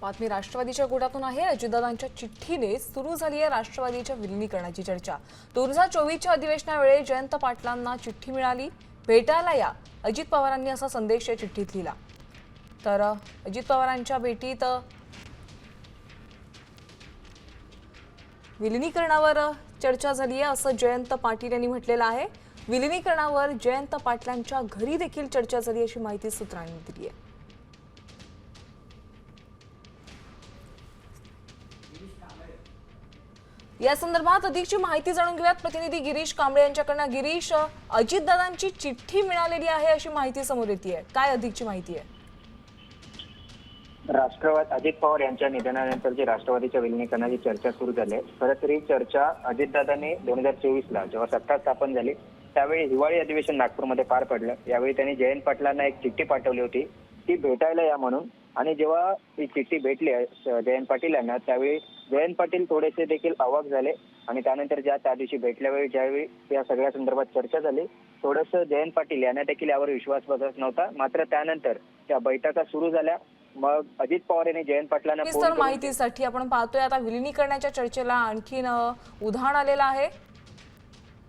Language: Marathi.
बातमी राष्ट्रवादीच्या गोटातून आहे। अजितदादांच्या चिठ्ठीने सुरू झाली आहे राष्ट्रवादीच्या विलिनीकरणाची चर्चा। 2024च्या अधिवेशनावेळी जयंत पाटलांना चिठ्ठी मिळाली। भेटायला या अजित पवारांनी असा संदेश या चिठ्ठीत लिहिला। तर अजित पवारांच्या भेटीत विलिनीकरणावर चर्चा झाली आहे असं जयंत पाटील यांनी म्हटलेलं आहे। विलिनीकरणावर जयंत पाटलांच्या घरी देखील चर्चा झाली अशी माहिती सूत्रांनी दिली आहे। या संदर्भात अधिकची माहिती जाणून घेऊयात प्रतिनिधी गिरीश कांबळे यांच्याकडून। गिरीश, अजितदादांची चिठ्ठी मिळालेली आहे अशी माहिती समोर येते आहे, काय अधिकची माहिती आहे? राष्ट्रवादी अजित पवार यांच्या निधनानंतर जी राष्ट्रवादीच्या विलिनीकरणाची चर्चा सुरू झाली आहे। खरं तर ही चर्चा अजितदादांनी 2024ला जेव्हा सत्ता स्थापन झाली त्यावेळी हिवाळी अधिवेशन नागपूरमध्ये पार पडलं। यावेळी त्यांनी जयंत पाटलांना एक चिठ्ठी पाठवली होती, ती भेटायला या म्हणून। आणि जेव्हा ही चिठ्ठी भेटली जयंत पाटील यांना त्यावेळी जयंत पाटील थोडेसे देखील अवाक झाले आणि त्यानंतर त्या दिवशी भेटल्यावेळी ज्यावेळी या सगळ्या संदर्भात चर्चा झाली थोडंसं जयंत पाटील यांना देखील यावर विश्वास बसत नव्हता। मात्र त्यानंतर त्या बैठका सुरू झाल्या। मग अजित पवार यांनी जयंत पाटलांना माहितीसाठी आपण पाहतोय आता विलिनीकरणाच्या चर्चेला आणखीन उधाण आलेलं आहे।